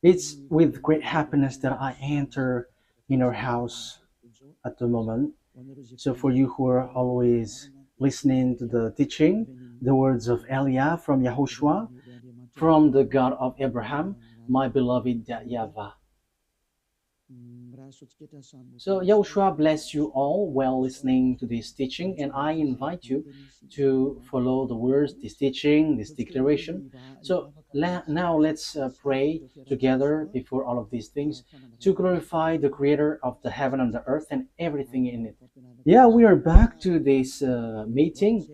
It's with great happiness that I enter in our house at the moment. So for you who are always listening to the teaching, the words of Eliah from Yahushua, from the God of Abraham, my beloved Yahvah. So Yahushua bless you all while listening to this teaching, and I invite you to follow the words, this teaching, this declaration. So now let's pray together before all of these things to glorify the Creator of the heaven and the earth and everything in it. Yeah, we are back to this meeting.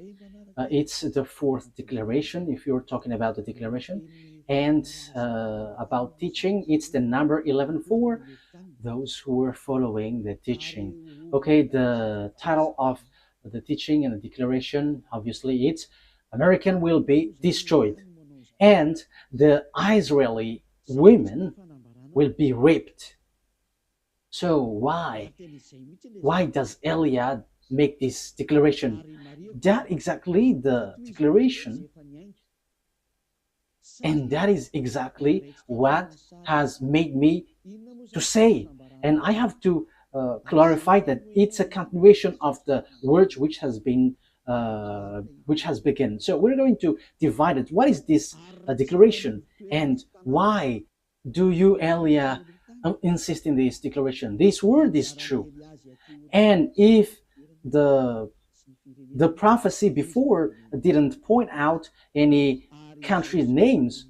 It's the fourth declaration, if you're talking about the declaration. And about teaching, it's the number 11 for those who are following the teaching. Okay, the title of the teaching and the declaration, obviously, it's American will be destroyed. And the Israeli women will be raped. So why? Why does Eliah make this declaration? That exactly the declaration, and that is exactly what has made me to say. And I have to clarify that it's a continuation of the words which has begun. So we're going to divide it. What is this declaration, and why do you, Elia, insist in this declaration? This word is true, and if the prophecy before didn't point out any country names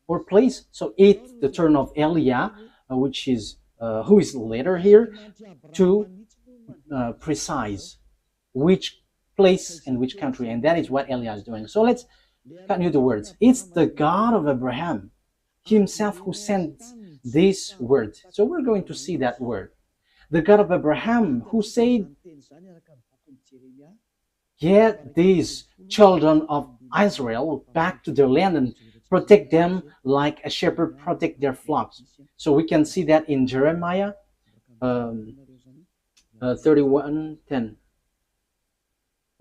or place, so it's the turn of Elia, which is who is later here, to precise which place and which country, and that is what Elia is doing. So let's continue the words. It's the God of Abraham himself who sent this word. So we're going to see that word. The God of Abraham who said, get these children of Israel back to their land and protect them like a shepherd protect their flocks. So we can see that in Jeremiah 31:10.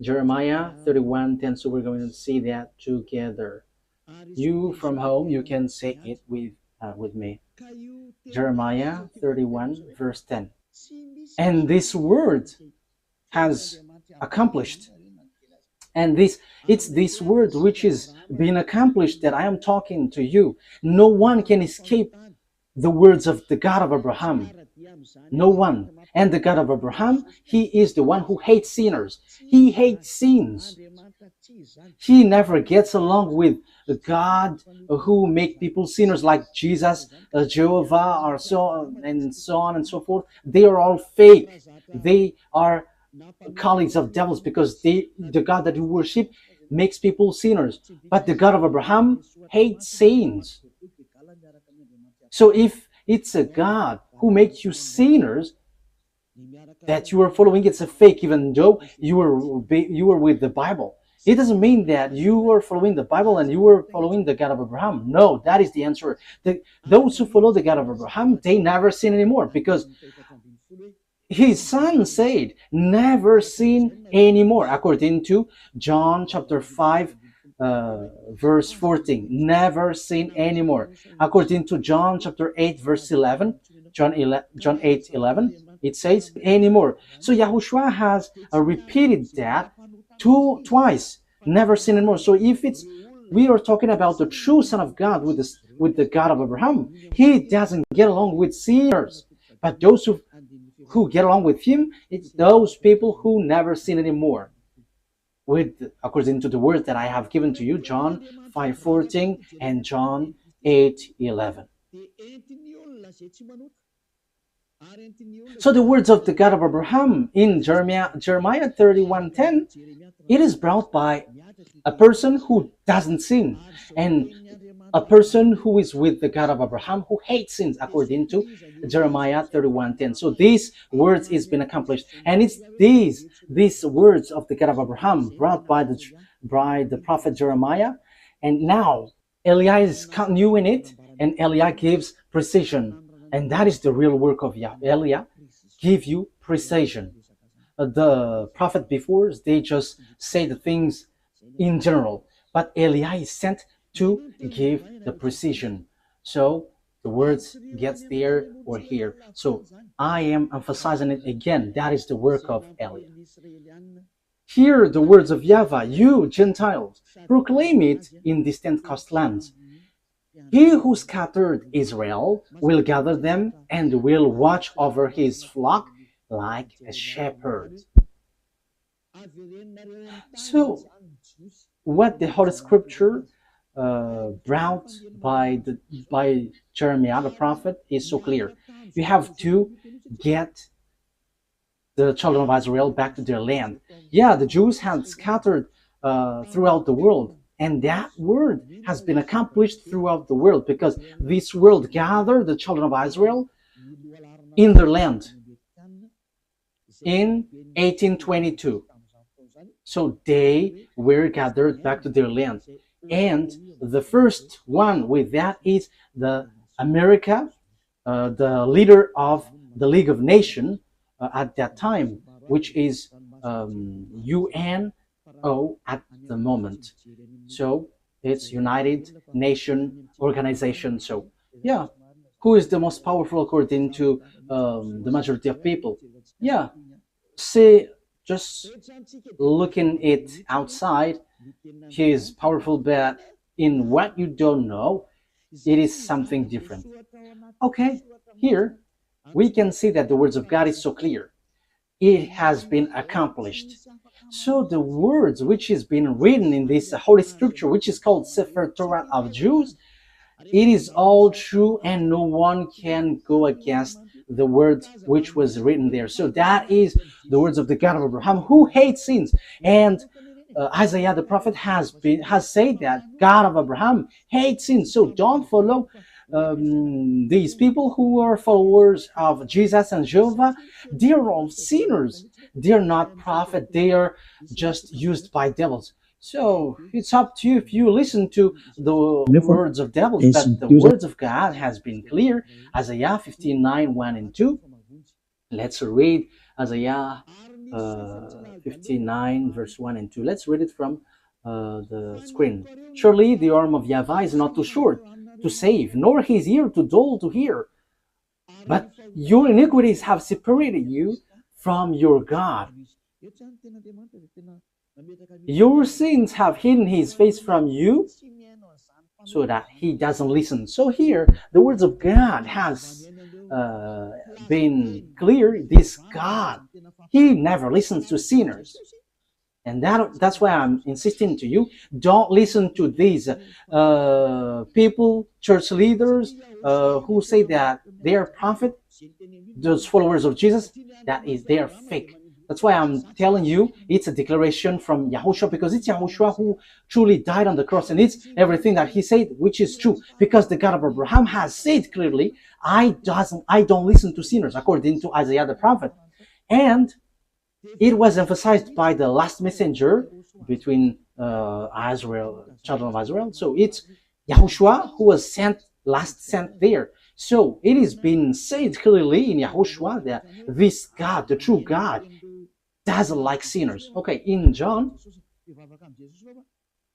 Jeremiah 31:10. So we're going to see that together. You from home, you can say it with me. Jeremiah 31 verse 10. And this word has accomplished. And it's this word which is being accomplished that I am talking to you. No one can escape the words of the God of Abraham. No one. And the God of Abraham, he is the one who hates sinners. He hates sins. He never gets along with God who make people sinners like Jesus, Jehovah, or so on and so forth. They are all fake. They are colleagues of devils because the God that you worship makes people sinners. But the God of Abraham hates sins. So if it's a God who makes you sinners that you are following, it's a fake, even though you were with the Bible. It doesn't mean that you are following the Bible and you are following the God of Abraham. No, that is the answer. Those who follow the God of Abraham, they never sin anymore, because his son said, never sin anymore, according to John chapter 5, verse 14. Never sin anymore. According to John chapter 8, verse 11, John 8, 11, it says anymore. So Yahushua has repeated that twice. Never sin anymore. So if we are talking about the true Son of God with the God of Abraham, he doesn't get along with sinners. But those who get along with him, it's those people who never sin anymore, according to the words that I have given to you, John 5:14 and John 8:11. So the words of the God of Abraham in Jeremiah 31:10, it is brought by a person who doesn't sin, and a person who is with the God of Abraham who hates sins, according to Jeremiah 31:10. So these words is been accomplished, and it's these words of the God of Abraham brought by the prophet Jeremiah, and now Eliah is continuing it, and Eliah gives precision, and that is the real work of Eliah, give you precision. The prophet before, they just say the things in general, but Eliah is sent to give the precision. So The words gets there or here. So I am emphasizing it again. That is the work of Eliah. Hear the words of YAHVAH, you Gentiles, proclaim it in distant coastlands. He who scattered Israel will gather them and will watch over his flock like a shepherd. So, what the Holy Scripture brought by Jeremiah the prophet is so clear. You have to get the children of Israel back to their land. Yeah, the Jews had scattered throughout the world, and that word has been accomplished throughout the world because this world gathered the children of Israel in their land in 1822. So they were gathered back to their land. And the first one with that is the America, the leader of the League of Nations at that time, which is UNO at the moment. So it's United Nation Organization. So yeah, who is the most powerful according to the majority of people? Yeah, see, just looking it outside, he is powerful, but in what you don't know, it is something different. Okay, here we can see that the words of God is so clear. It has been accomplished. So the words which is been written in this Holy Scripture, which is called Sefer Torah of Jews, it is all true and no one can go against the words which was written there. So that is the words of the God of Abraham, who hates sins. And Isaiah the prophet has said that God of Abraham hates sins. So don't follow these people who are followers of Jesus and Jehovah. They are all sinners. They are not prophets. They are just used by devils. So it's up to you if you listen to the words of devils, but the words of God has been clear. Isaiah 59, 1 and 2. Let's read Isaiah 59, verse 1 and 2. Let's read it from the screen. Surely the arm of YAHVAH is not too short to save, nor his ear too dull to hear. But your iniquities have separated you from your God. Your sins have hidden his face from you so that he doesn't listen. So here, the words of God has been clear. This God, he never listens to sinners. And that's why I'm insisting to you, don't listen to these people, church leaders, who say that they are prophets, those followers of Jesus, they are fake. That's why I'm telling you, it's a declaration from YAHOSHUAH, because it's YAHOSHUAH who truly died on the cross, and it's everything that he said, which is true, because the God of Abraham has said clearly, I don't listen to sinners, according to Isaiah the prophet. And it was emphasized by the last messenger between Israel, children of Israel. So it's YAHOSHUAH who was last sent there. So it is being said clearly in YAHOSHUAH that this God, the true God, doesn't like sinners. Okay, in John.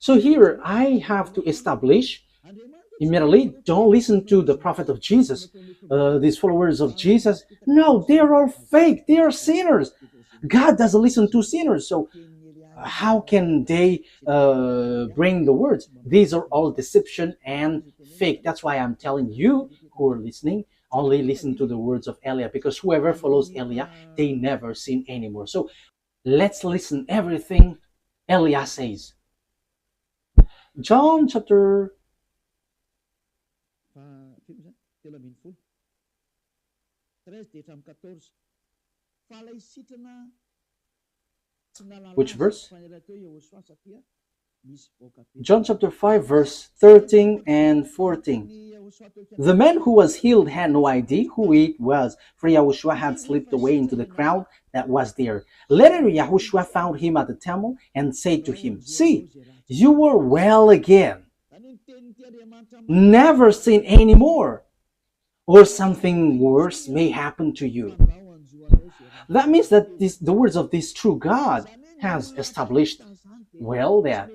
So here I have to establish immediately, don't listen to the prophet of Jesus, these followers of Jesus. No, they are all fake. They are sinners. God doesn't listen to sinners. So how can they bring the words? These are all deception and fake. That's why I'm telling you who are listening, only listen to the words of Eliah, because whoever follows Eliah, they never sin anymore. So let's listen everything Eliah says. John chapter which verse? John chapter 5, verse 13 and 14. The man who was healed had no idea who it was, for YAHOSHUAH had slipped away into the crowd that was there. Later, YAHOSHUAH found him at the temple and said to him, "See, you are well again. Never sin anymore, or something worse may happen to you." That means that the words of this true God has established well that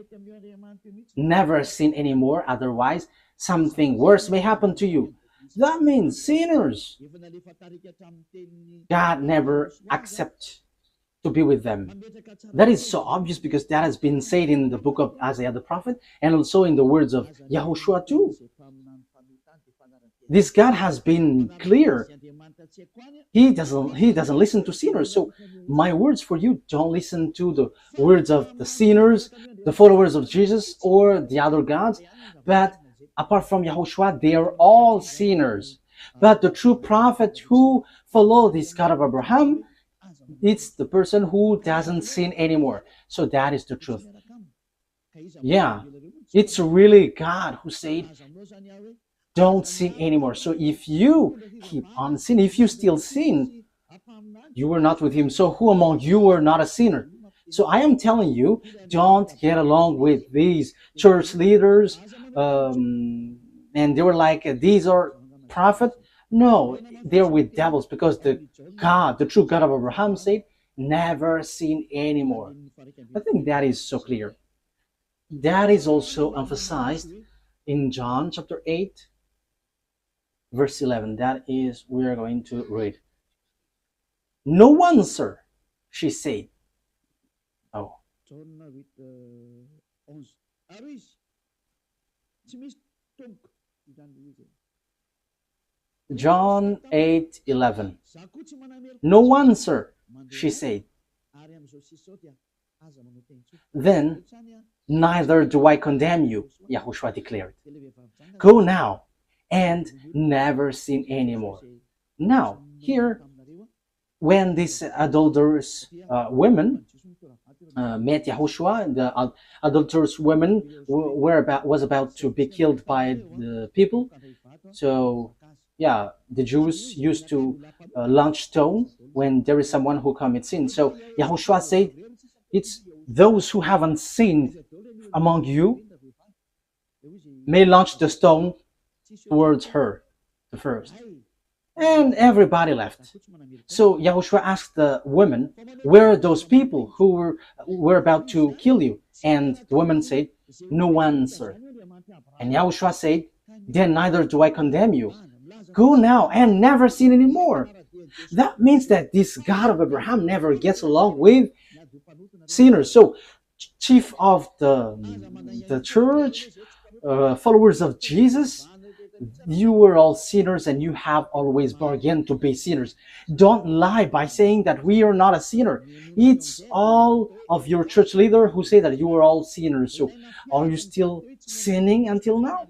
never sin anymore, otherwise something worse may happen to you. That means sinners. God never accepts to be with them. That is so obvious because that has been said in the book of Isaiah the prophet and also in the words of YAHOSHUAH too. This God has been clear. He doesn't listen to sinners. So my words for you, don't listen to the words of the sinners, the followers of Jesus, or the other gods. But apart from YAHOSHUAH, they are all sinners. But the true prophet who follows this God of Abraham, it's the person who doesn't sin anymore. So that is the truth. Yeah, it's really God who said, don't sin anymore. So if you keep on sinning, if you still sin, you are not with him. So who among you are not a sinner? So I am telling you, don't get along with these church leaders. And they were like, these are prophets. No, they're with devils because the true God of Abraham said, never sin anymore. I think that is so clear. That is also emphasized in John chapter 8, verse 11. That is, we are going to read. No one, sir, she said. Oh. John 8:11. No one, sir, she said. Then, neither do I condemn you, YAHOSHUAH declared. Go now and never sin anymore. Now, here, when these adulterous women met YAHOSHUAH, the adulterous women was about to be killed by the people. So, yeah, the Jews used to launch stone when there is someone who commits sin. So YAHOSHUAH said, it's those who haven't sinned among you may launch the stone towards her, the first. And everybody left. So YAHOSHUAH asked the women, where are those people who were about to kill you? And the woman said, no one, sir. And YAHOSHUAH said, then neither do I condemn you. Go now and never sin anymore. That means that this God of Abraham never gets along with sinners. So chief of the church, followers of Jesus, you were all sinners and you have always bargained to be sinners. Don't lie by saying that we are not a sinner. It's all of your church leader who say that you are all sinners. So are you still sinning until now?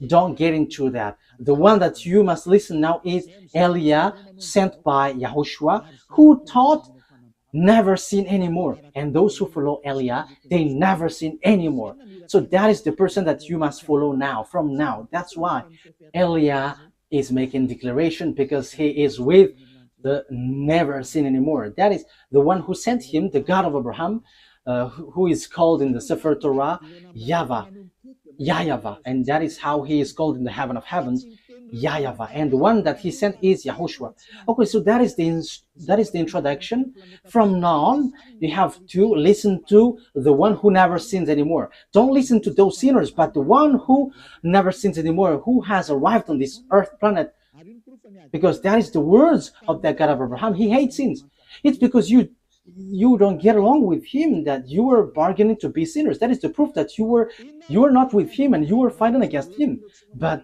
Don't get into that. The one that you must listen now is Eliah, sent by YAHOSHUAH, who taught never sin anymore. And those who follow Eliah, they never sin anymore. So that is the person that you must follow now, from now. That's why Eliah is making declaration, because he is with the never sin anymore. That is the one who sent him, the God of Abraham, who is called in the Sefer Torah YAHVAH, YAHVAH, and that is how he is called in the heaven of heavens, YAHVAH, and the one that he sent is YAHOSHUAH. Okay, so that is the introduction. From now on, you have to listen to the one who never sins anymore. Don't listen to those sinners, but the one who never sins anymore, who has arrived on this earth planet, because that is the words of that God of Abraham. He hates sins. It's because you don't get along with him that you were bargaining to be sinners. That is the proof that you were not with him and you were fighting against him. But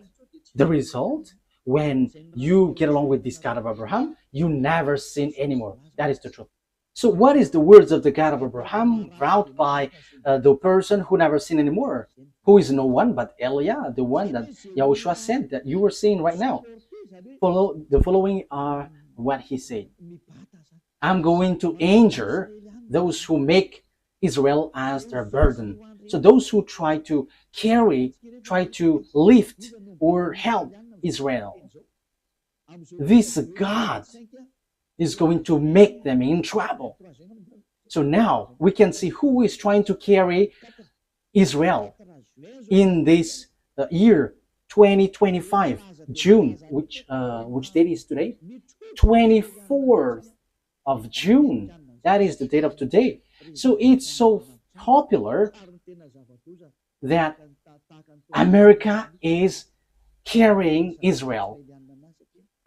the result, when you get along with this God of Abraham, you never sin anymore. That is the truth. So what is the words of the God of Abraham brought by the person who never sinned anymore? Who is no one but Eliah, the one that YAHOSHUAH sent, that you were seeing right now. The following are what he said. I'm going to injure those who make Israel as their burden. So those who try to lift or help Israel, this God is going to make them in trouble. So now we can see who is trying to carry Israel in this year 2025, June, which date is today? 24th of June. That is the date of today. So it's so popular that America is carrying Israel.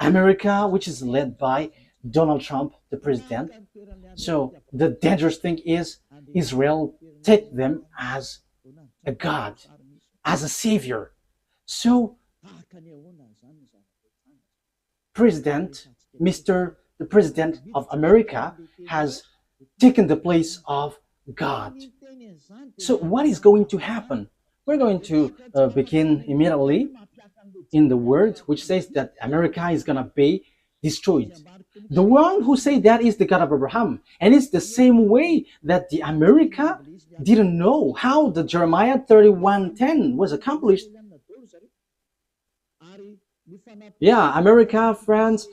America, which is led by Donald Trump, the president. So the dangerous thing is Israel take them as a God, as a savior. So President, Mr. the President of America has taken the place of God. So what is going to happen? We're going to begin immediately in the word which says that America is going to be destroyed. The one who say that is the God of Abraham. And it's the same way that the America didn't know how the Jeremiah 31:10 was accomplished. Yeah, America, France,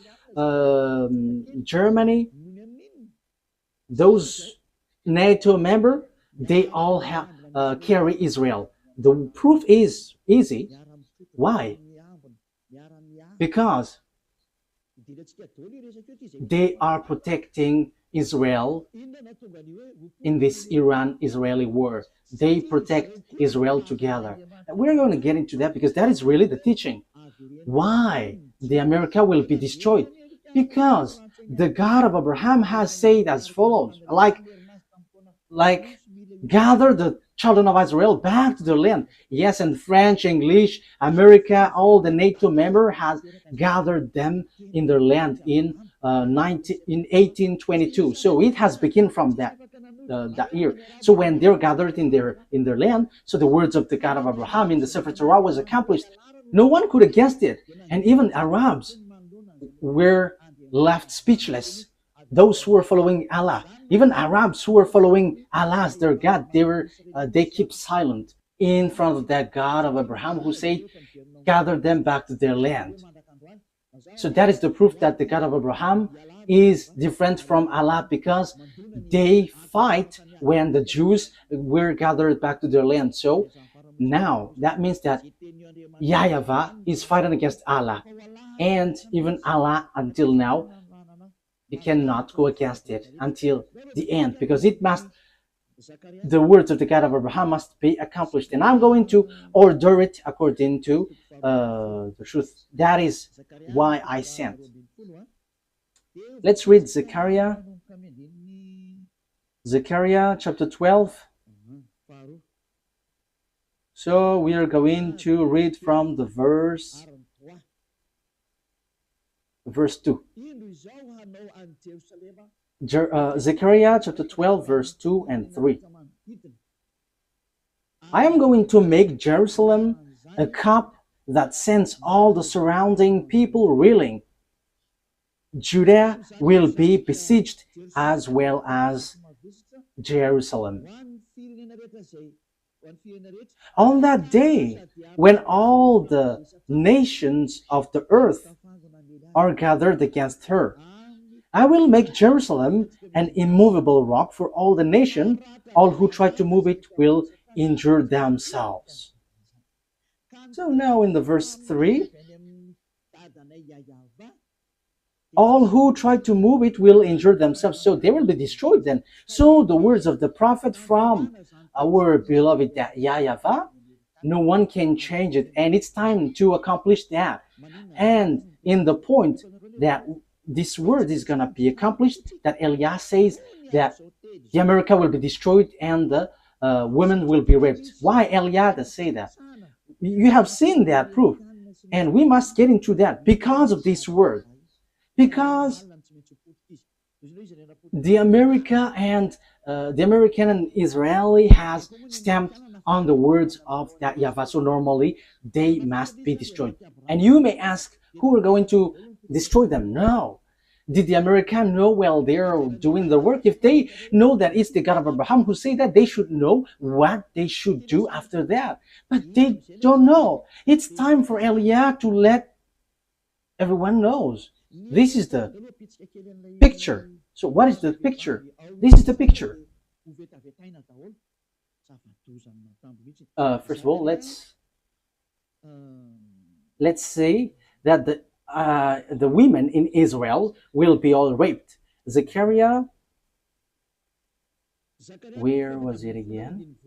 Germany, those NATO member, they all have carry Israel. The proof is easy. Why? Because they are protecting Israel in this Iran-Israeli war. They protect Israel together. And we're going to get into that because that is really the teaching. Why the America will be destroyed? Because the God of Abraham has said as follows, like gather the children of Israel back to their land. Yes, and French, English, America, all the NATO member has gathered them in their land in 1822. So it has begun from that year. So when they're gathered in their land, so the words of the God of Abraham in the Sefer Torah was accomplished. No one could have guessed it, and even Arabs were left speechless. Those who were following Allah, even Arabs who were following Allah as their God, they keep silent in front of that God of Abraham who said, gather them back to their land. So that is the proof that the God of Abraham is different from Allah, because they fight when the Jews were gathered back to their land. So now that means that YAHVAH is fighting against Allah, and even Allah until now, he cannot go against it until the end, because the words of the God of Abraham must be accomplished, and I'm going to order it according to the truth. That is why I sent. Let's read Zechariah chapter 12. So we are going to read from the verse 2. Zechariah chapter 12, verse 2 and 3. I am going to make Jerusalem a cup that sends all the surrounding people reeling. Judah will be besieged as well as Jerusalem. On that day, when all the nations of the earth are gathered against her, I will make Jerusalem an immovable rock for all the nation. All who try to move it will injure themselves. So now in the verse 3, all who try to move it will injure themselves. So they will be destroyed then. So the words of the prophet from our beloved YAHVAH, no one can change it. And it's time to accomplish that. And in the point that this word is going to be accomplished, that Eliah says that the America will be destroyed and the women will be raped. Why Eliah does say that? You have seen that proof. And we must get into that because of this word. Because the American and Israeli has stamped on the words of that YAHVAH. So normally they must be destroyed. And you may ask, who are going to destroy them? No. Did the American know while they're doing the work? If they know that it's the God of Abraham who say that, they should know what they should do after that. But they don't know. It's time for Eliah to let everyone knows. This is the picture. So what is the picture? This is the picture. First of all, let's say that the women in Israel will be all raped. Zechariah, where was it again?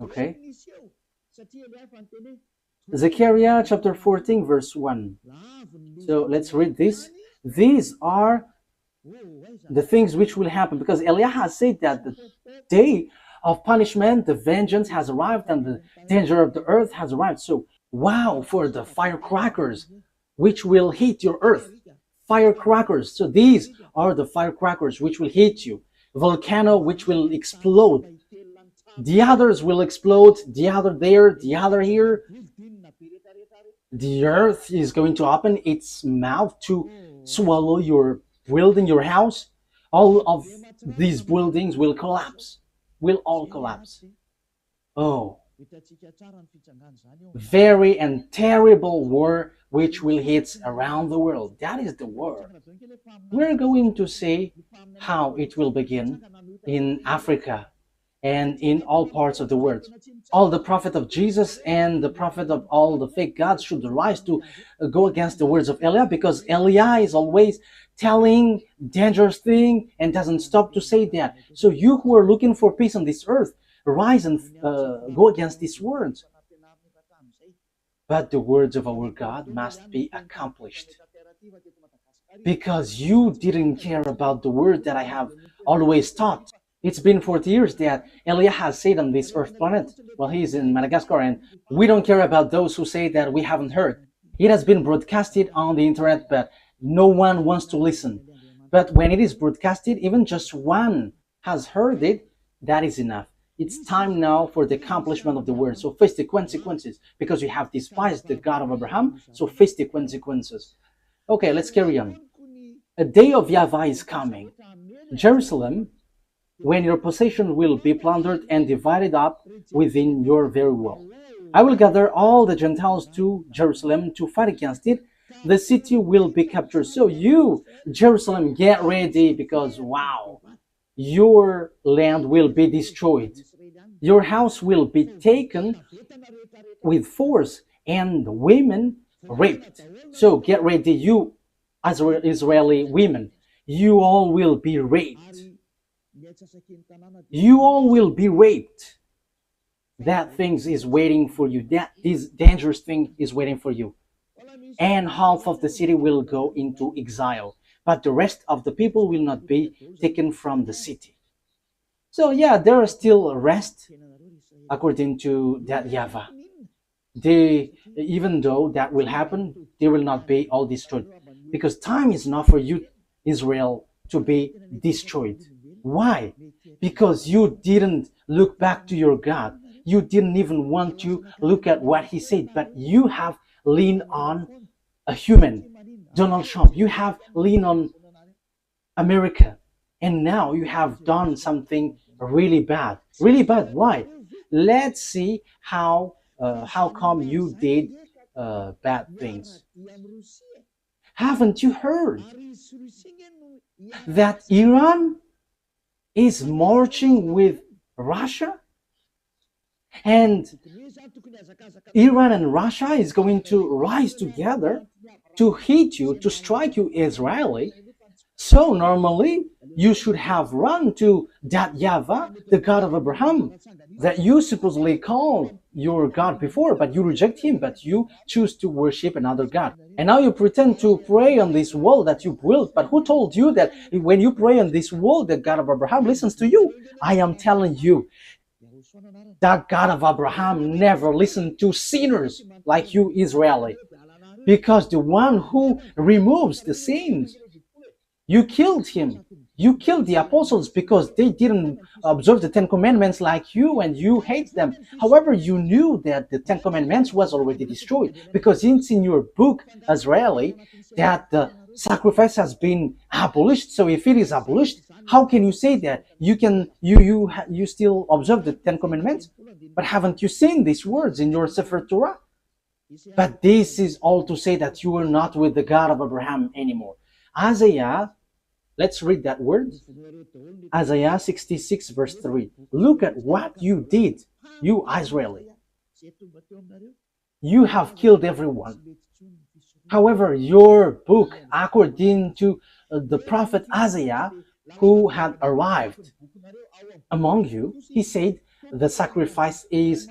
Okay. Zechariah chapter 14 verse 1. So let's read this. These are the things which will happen, because Eliah has said that the day of punishment, the vengeance has arrived, and the danger of the earth has arrived. So wow for the firecrackers which will hit your earth. Firecrackers. So these are the firecrackers which will hit you. Volcano which will explode. The others will explode, the other there, the other here. The earth is going to open its mouth to swallow your building, your house. All of these buildings will collapse, will all collapse. Oh, very and terrible war which will hit around the world. That is the war. We're going to see how it will begin in Africa and in all parts of the world. All the prophet of Jesus and the prophet of all the fake gods should rise to go against the words of Eliah, because Eliah is always telling dangerous thing and doesn't stop to say that. So you who are looking for peace on this earth, rise and go against these words. But the words of our God must be accomplished, because you didn't care about the word that I have always taught. It's been 40 years that Eliah has said on this earth planet. Well, he's in Madagascar, and we don't care about those who say that we haven't heard. It has been broadcasted on the internet, but no one wants to listen. But when it is broadcasted, even just one has heard it, that is enough. It's time now for the accomplishment of the word. So face the consequences, because you have despised the God of Abraham. So face the consequences. Okay, let's carry on. A day of YAHVAH is coming. Jerusalem, when your possession will be plundered and divided up within your very wall. I will gather all the Gentiles to Jerusalem to fight against it. The city will be captured. So you, Jerusalem, get ready, because wow, your land will be destroyed. Your house will be taken with force and women raped. So get ready, you Israeli women. You all will be raped. You all will be raped. That thing is waiting for you. This dangerous thing is waiting for you. And half of the city will go into exile, but the rest of the people will not be taken from the city. So yeah, there are still rest according to that YAHVAH. Even though that will happen, they will not be all destroyed, because time is not for you, Israel, to be destroyed. Why? Because you didn't look back to your God. You didn't even want to look at what he said, but you have leaned on a human, Donald Trump. You have leaned on America, and now you have done something really bad. Really bad. Why? Let's see how come you did bad things. Haven't you heard that Iran is marching with Russia? And Iran and Russia is going to rise together to hit you, to strike you, Israeli. So normally you should have run to that YAHVAH, the God of Abraham, that you supposedly call your God before, but you reject him, but you choose to worship another God. And now you pretend to pray on this wall that you built, but who told you that when you pray on this wall, the God of Abraham listens to you? I am telling you, that God of Abraham never listened to sinners like you, Israeli, because the one who removes the sins, you killed him. You killed the apostles because they didn't observe the 10 Commandments like you, and you hate them. However, you knew that the 10 Commandments was already destroyed, because it's in your book, Israeli, that the sacrifice has been abolished. So if it is abolished, how can you say that you still observe the 10 Commandments? But haven't you seen these words in your Sefer Torah? But this is all to say that you are not with the God of Abraham anymore. Isaiah, let's read that word. Isaiah 66 verse 3. Look at what you did, you Israeli. You have killed everyone. However, your book, according to the prophet Isaiah, who had arrived among you, he said the sacrifice is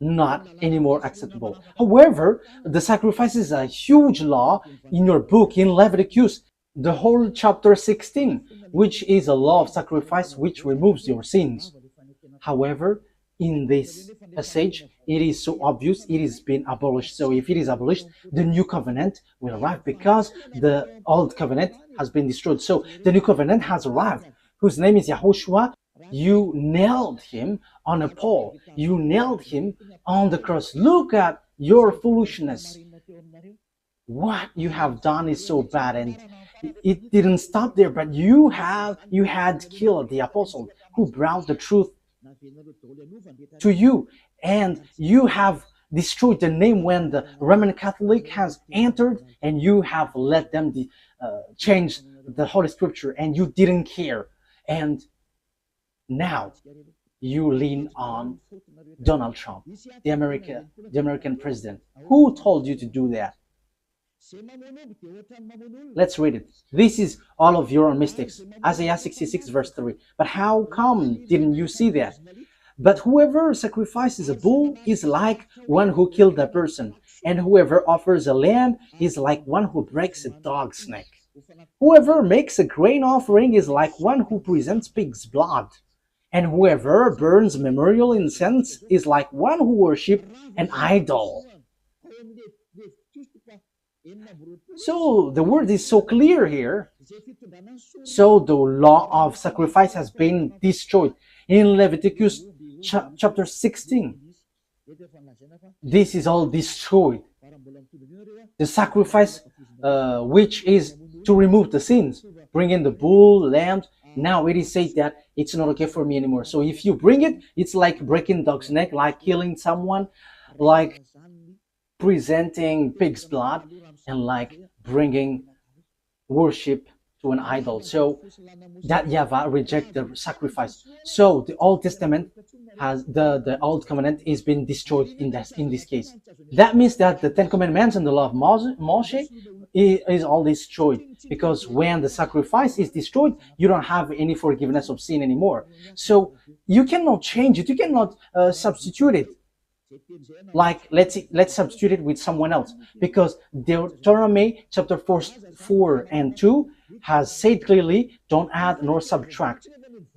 not anymore acceptable. However, the sacrifice is a huge law in your book in Leviticus, the whole chapter 16, which is a law of sacrifice which removes your sins. However, in this passage, it is so obvious it is being abolished. So if it is abolished, the new covenant will arrive because the old covenant has been destroyed. So the new covenant has arrived, whose name is YAHOSHUAH. You nailed him on a pole. You nailed him on the cross. Look at your foolishness. What you have done is so bad, and it didn't stop there, but you had killed the apostle who brought the truth to you, and you have destroyed the name when the Roman Catholic has entered, and you have let them change the Holy Scripture, and you didn't care. And now you lean on Donald Trump, the American president. Who told you to do that? Let's read it. This is all of your mistakes. Isaiah 66 verse 3. But how come didn't you see that? But whoever sacrifices a bull is like one who killed a person, and whoever offers a lamb is like one who breaks a dog's neck. Whoever makes a grain offering is like one who presents pig's blood, and whoever burns memorial incense is like one who worships an idol. So the word is so clear here. So the law of sacrifice has been destroyed. In Leviticus chapter 16, this is all destroyed. The sacrifice which is to remove the sins, bring in the bull, lamb. Now it is said that it's not okay for me anymore. So if you bring it, it's like breaking dog's neck, like killing someone, like presenting pig's blood, and like bringing worship to an idol. So that YAHVAH reject the sacrifice. So the Old Testament has the Old Covenant is being destroyed in this case. That means that the Ten Commandments and the law of Moshe is all destroyed, because when the sacrifice is destroyed, you don't have any forgiveness of sin anymore. So you cannot change it. You cannot substitute it. Like let's substitute it with someone else, because Deuteronomy chapter 4 and 2 has said clearly, don't add nor subtract.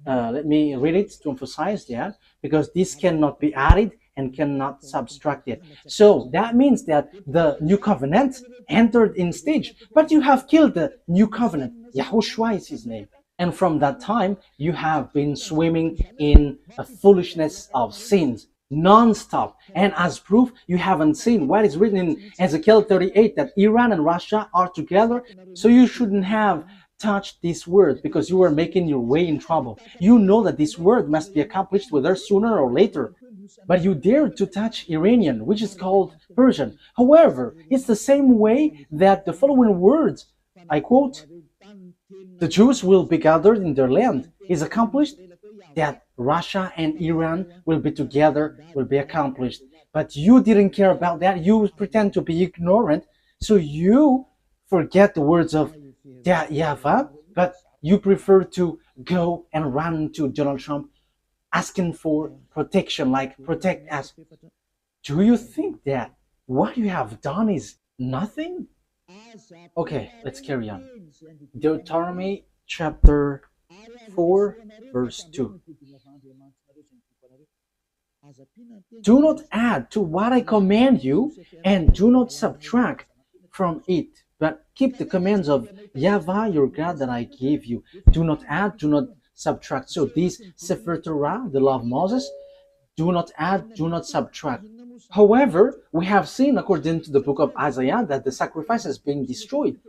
Let me read it to emphasize that, because this cannot be added and cannot subtract it. So that means that the new covenant entered in stage, but you have killed the new covenant. YAHOSHUAH is his name. And from that time, you have been swimming in a foolishness of sins non-stop. And as proof, you haven't seen what is written in Ezekiel 38, that Iran and Russia are together. So you shouldn't have touched this word, because you were making your way in trouble. You know that this word must be accomplished whether sooner or later. But you dared to touch Iranian, which is called Persian. However, it's the same way that the following words, I quote, "The Jews will be gathered in their land," is accomplished. That Russia and Iran will be together, will be accomplished. But you didn't care about that. You pretend to be ignorant. So you forget the words of YAHVAH, but you prefer to go and run to Donald Trump asking for protection, like protect us. Do you think that what you have done is nothing? Okay, let's carry on. Deuteronomy chapter 4 verse 2. Do not add to what I command you, and do not subtract from it, but keep the commands of YAHVAH your God that I gave you. Do not add, do not subtract. So this Sefer Torah, the law of Moses, do not add, do not subtract. However, we have seen, according to the book of Isaiah, that the sacrifice has been destroyed,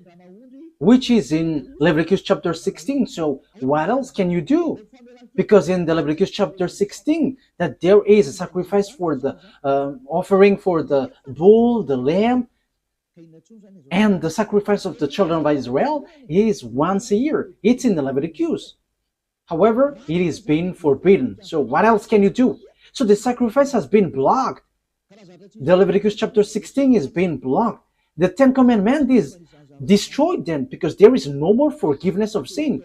which is in Leviticus chapter 16. So what else can you do? Because in the Leviticus chapter 16, that there is a sacrifice for the offering for the bull, the lamb, and the sacrifice of the children of Israel is once a year. It's in the Leviticus. However, it is being forbidden. So what else can you do? So the sacrifice has been blocked. The Leviticus chapter 16 is being blocked. The Ten Commandments is destroyed then, because there is no more forgiveness of sin.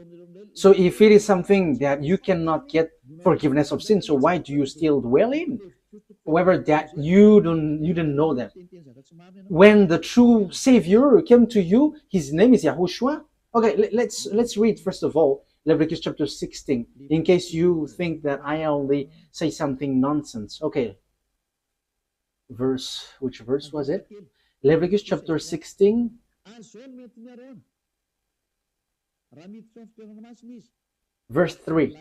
So if it is something that you cannot get forgiveness of sin, so why do you still dwell in? However, that you didn't know that. When the true Savior came to you, his name is Yahushua. Okay, let's read first of all Leviticus chapter 16, in case you think that I only say something nonsense. Okay, which verse was it? Leviticus chapter 16, verse 3.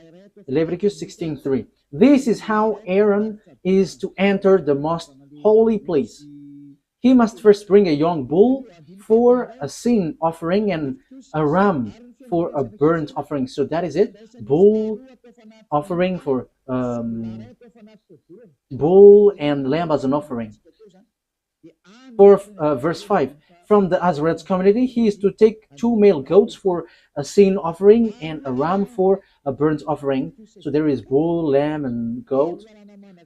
Leviticus 16:3. This is how Aaron is to enter the most holy place. He must first bring a young bull for a sin offering and a ram for a burnt offering. So that is it. Bull offering for bull and lamb as an offering. For verse 5, from the Azarites community, he is to take 2 male goats for a sin offering and a ram for a burnt offering. So there is bull, lamb, and goat.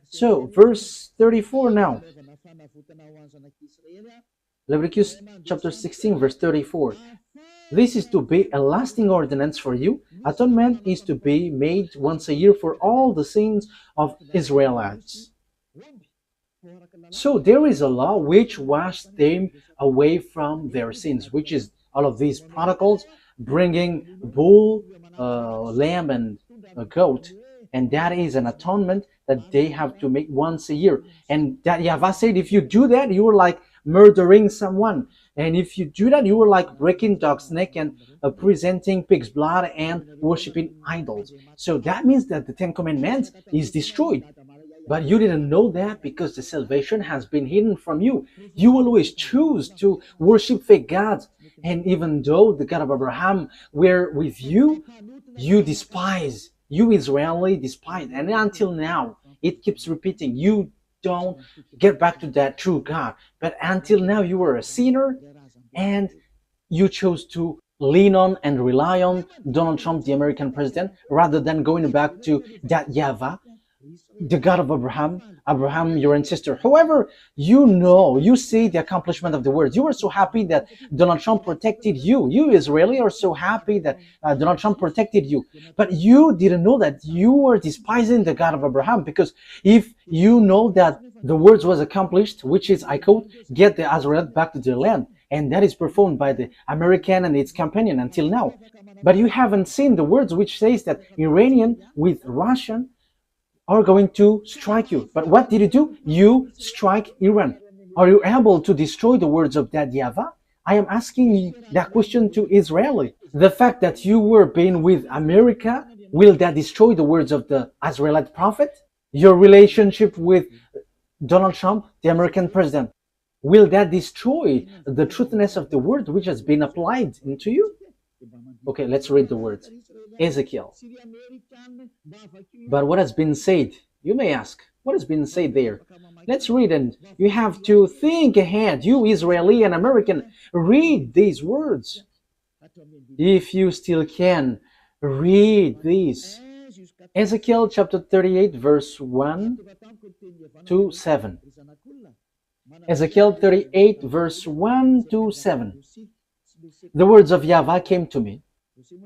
So verse 34 now. Leviticus chapter 16, verse 34. This is to be a lasting ordinance for you. Atonement is to be made once a year for all the sins of Israelites. So there is a law which washed them away from their sins, which is all of these protocols, bringing bull, lamb, and a goat. And that is an atonement that they have to make once a year. And that YAHVAH said, if you do that, you are like murdering someone. And if you do that, you are like breaking dog's neck and presenting pig's blood and worshiping idols. So that means that the Ten Commandments is destroyed. But you didn't know that because the salvation has been hidden from you. You always choose to worship fake gods. And even though the God of Abraham were with you, you despise. You Israeli despise. And until now, it keeps repeating. You don't get back to that true God. But until now, you were a sinner and you chose to lean on and rely on Donald Trump, the American president, rather than going back to that YAHVAH, the God of Abraham, your ancestor. However, you see the accomplishment of the words. You are so happy that Donald Trump protected you. You Israeli are so happy that Donald Trump protected you. But you didn't know that you were despising the God of Abraham, because if you know that the words was accomplished, which is, I quote, get the Azarites back to their land, and that is performed by the American and its companion until now. But you haven't seen the words which says that Iranian with Russian are going to strike you. But what did you do? You strike Iran. Are you able to destroy the words of that YAHVAH? I am asking that question to Israeli. The fact that you were being with America, will that destroy the words of the Israelite prophet? Your relationship with Donald Trump, the American president, will that destroy the truthness of the word which has been applied into you? Okay, let's read the words. Ezekiel. But what has been said? You may ask, what has been said there? Let's read, and you have to think ahead. You Israeli and American, read these words. If you still can, read these. Ezekiel chapter 38, verse 1 to 7. Ezekiel 38, verse 1 to 7. The words of YAHVAH came to me.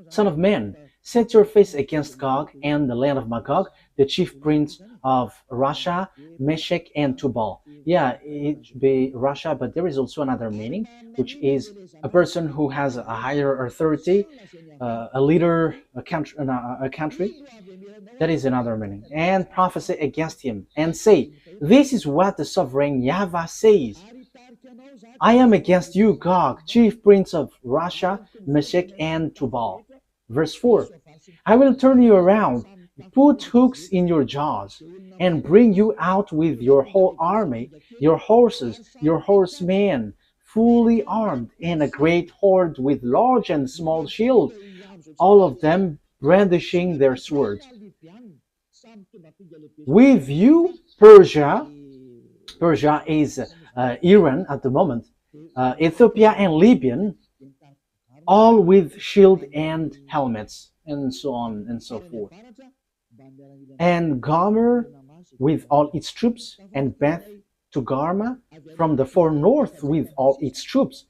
Son of man, set your face against Gog and the land of Magog, the chief prince of Russia, Meshech, and Tubal. Yeah, it should be Russia, but there is also another meaning, which is a person who has a higher authority, a leader, a country. That is another meaning. And prophesy against him, and say, this is what the sovereign YAHVAH says. I am against you, Gog, chief prince of Russia, Meshech, and Tubal. Verse 4. I will turn you around, put hooks in your jaws, and bring you out with your whole army, your horses, your horsemen, fully armed, and a great horde with large and small shields, all of them brandishing their swords. With you, Persia is Iran at the moment, Ethiopia and Libyan, all with shield and helmets, and so on and so forth. And Gomer with all its troops, and Beth to Garma from the far north with all its troops,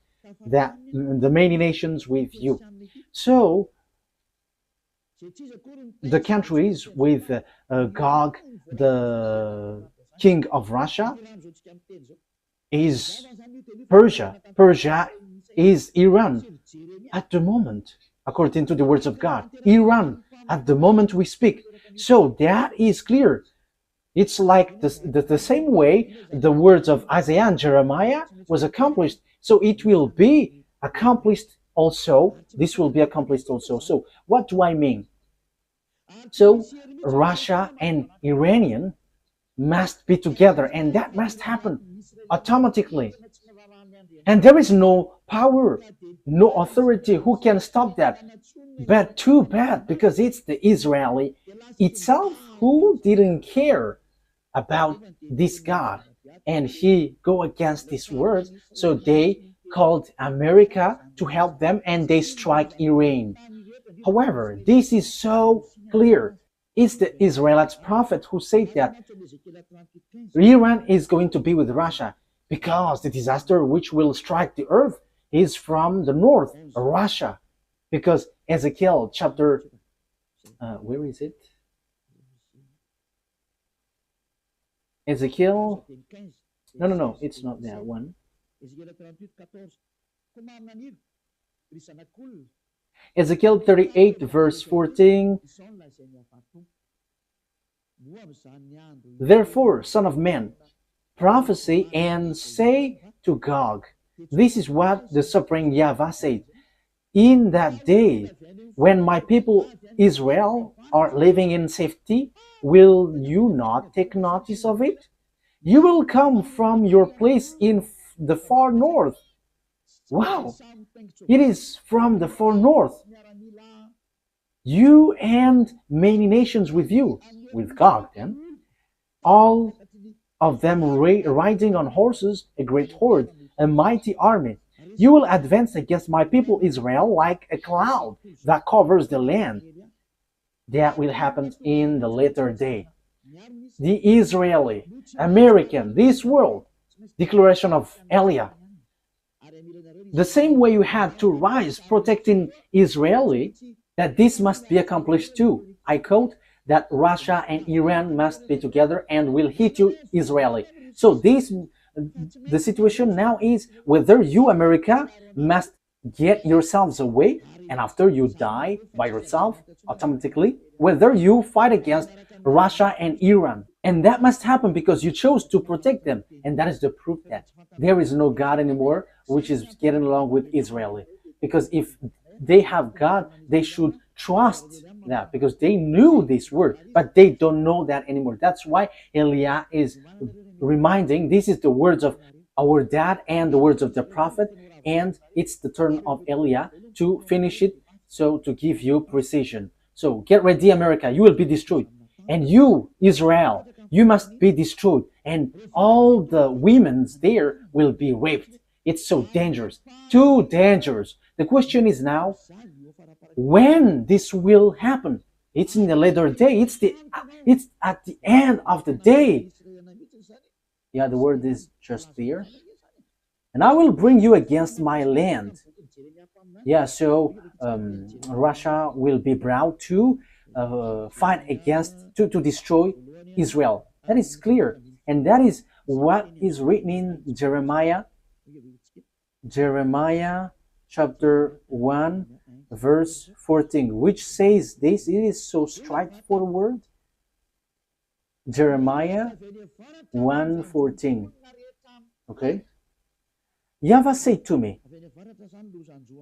that the many nations with you. So the countries with Gog, the king of Russia is Persia. Persia is Iran at the moment, according to the words of God. Iran at the moment we speak. So that is clear. It's like the same way the words of Isaiah and Jeremiah was accomplished. So it will be accomplished also. This will be accomplished also. So what do I mean? So Russia and Iranian must be together, and that must happen automatically. And there is no power, no authority who can stop that. But too bad, because it's the Israeli itself who didn't care about this God, and he go against his words. So they called America to help them, and they strike Iran. However, this is so clear. It's the Israelite prophet who said that Iran is going to be with Russia because the disaster which will strike the earth is from the north, Russia. Because Ezekiel chapter, where is it? Ezekiel, no, it's not that one. Ezekiel 38 verse 14. Therefore, son of man, prophesy and say to Gog, this is what the sovereign YAHVAH said. In that day, when my people Israel are living in safety, will you not take notice of it? You will come from your place in the far north. Wow! It is from the far north. You and many nations with you, with God then, all of them riding on horses, a great horde, a mighty army. You will advance against my people Israel like a cloud that covers the land. That will happen in the later day. The Israeli, American, this world, declaration of Eliah. The same way you had to rise protecting Israeli, that this must be accomplished too. I quote that Russia and Iran must be together and will hit you Israeli. So the situation now is whether you, America, must get yourselves away, and after you die by yourself automatically, whether you fight against Russia and Iran. And that must happen because you chose to protect them. And that is the proof that there is no God anymore which is getting along with Israeli. Because if they have God, they should trust that, because they knew this word, but they don't know that anymore. That's why Eliah is reminding, this is the words of our dad and the words of the prophet, and it's the turn of Eliah to finish it, so to give you precision. So get ready, America, you will be destroyed. And you, Israel, you must be destroyed. And all the women there will be raped. It's so dangerous, too dangerous. The question is now, when this will happen? It's in the later day. It's at the end of the day. Yeah, the word is just there. And I will bring you against my land. Yeah, so Russia will be brought to fight against, to destroy Israel. That is clear. And that is what is written in Jeremiah chapter 1 verse 14, which says this. It is so straightforward. Jeremiah 1:14. Okay. YAHVAH said to me,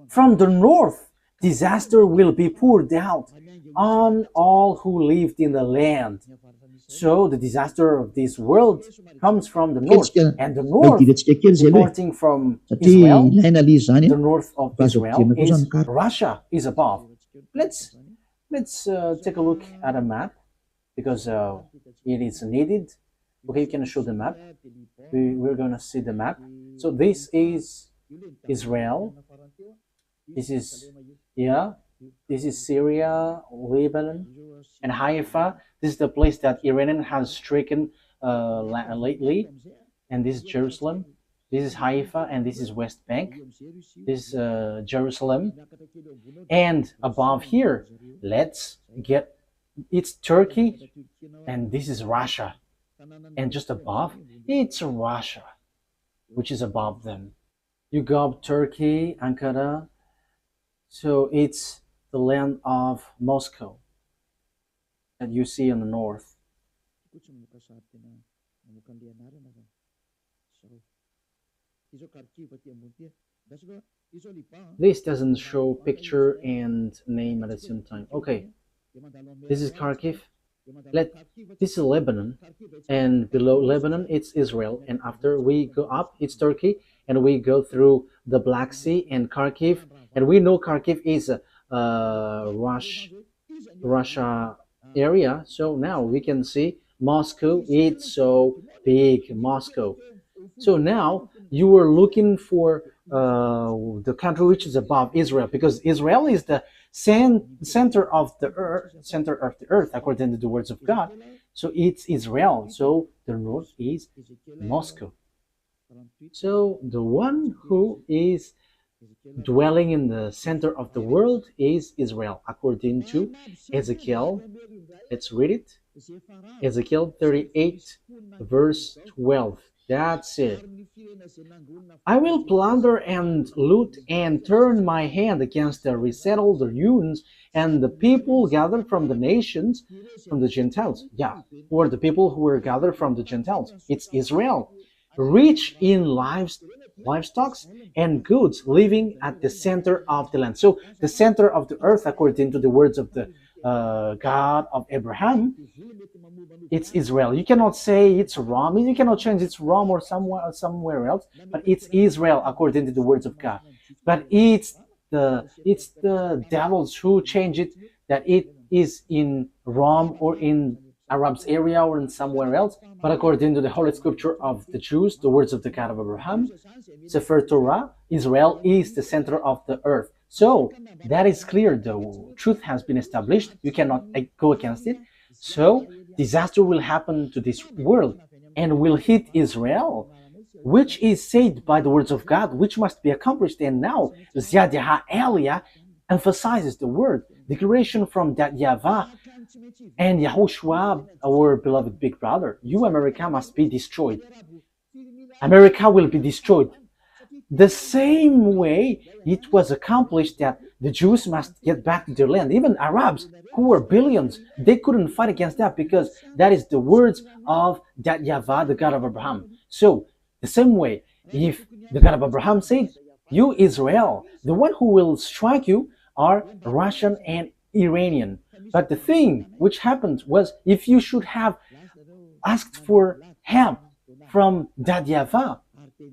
from the north disaster will be poured out on all who lived in the land. So the disaster of this world comes from the north, and the north, departing from Israel, the north of Israel is Russia is above. Let's take a look at a map, because it is needed. Okay, you can show the map. We're gonna see the map. So this is Israel. This is this is Syria, Lebanon, and Haifa. This is the place that Iran has stricken lately, and this is Jerusalem. This is Haifa, and this is West Bank. This is Jerusalem, and above here, let's get, it's Turkey, and this is Russia. And just above, it's Russia, which is above them. You go up Turkey, Ankara, so it's the land of Moscow that you see in the north. This doesn't show picture and name at the same time. Okay, this is Kharkiv. This is Lebanon, and below Lebanon it's Israel, and after we go up it's Turkey, and we go through the Black Sea and Kharkiv, and we know Kharkiv is a Russia area. So now we can see Moscow. It's so big, Moscow. So now you were looking for the country which is above Israel, because Israel is the center of the earth, according to the words of God. So it's Israel. So the north is Moscow. So the one who is dwelling in the center of the world is Israel, according to Ezekiel. Let's read it. Ezekiel 38, verse 12. That's it. I will plunder and loot and turn my hand against the resettled ruins and the people gathered from the nations, from the Gentiles. Yeah, or the people who were gathered from the Gentiles. It's Israel, rich in livestock and goods, living at the center of the land. So the center of the earth, according to the words of the God of Abraham, it's Israel. You cannot say it's Rome. You cannot change it's Rome or somewhere else, but it's Israel according to the words of God. But it's the devils who change it, that it is in Rome or in Arabs area or in somewhere else. But according to the Holy Scripture of the Jews, the words of the God of Abraham, Sefer Torah, Israel is the center of the earth. So that is clear. The truth has been established. You cannot go against it. So disaster will happen to this world and will hit Israel, which is said by the words of God, which must be accomplished. And now Ziyad Elia emphasizes the word declaration from that YAHVAH and YAHOSHUAH, our beloved big brother. You, America, must be destroyed. America will be destroyed. The same way it was accomplished that the Jews must get back to their land. Even Arabs, who were billions, they couldn't fight against that, because that is the words of that YAHVAH, the God of Abraham. So, the same way, if the God of Abraham said, you Israel, the one who will strike you are Russian and Iranian. But the thing which happened was, if you should have asked for help from that YAHVAH,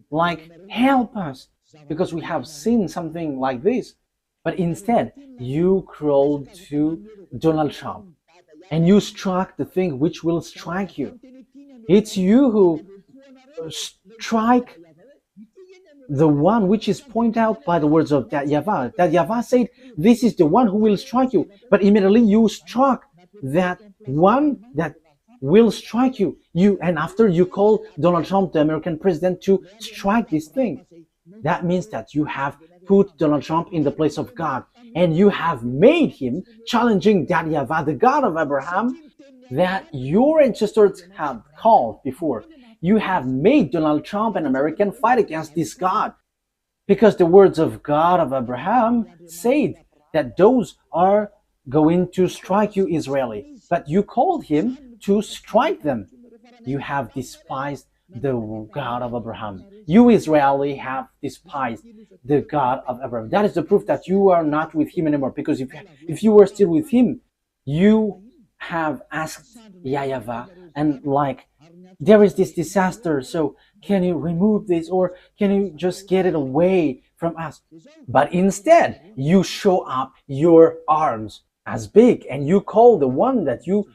like, help us, because we have seen something like this. But instead, you crawled to Donald Trump and you struck the thing which will strike you. It's you who strike the one which is pointed out by the words of that YAHVAH. That YAHVAH said, this is the one who will strike you. But immediately you struck that one that will strike you. And after you call Donald Trump, the American president, to strike this thing. That means that you have put Donald Trump in the place of God, and you have made him challenging that YAHVAH, the God of Abraham, that your ancestors have called before. You have made Donald Trump an American fight against this God, because the words of God of Abraham said that those are going to strike you, Israeli. But you called him to strike them. You have despised the God of Abraham. You, Israeli, have despised the God of Abraham. That is the proof that you are not with him anymore. Because if you were still with him, you have asked YAHVAH, and like, there is this disaster, so can you remove this, or can you just get it away from us? But instead, you show up your arms as big, and you call the one that you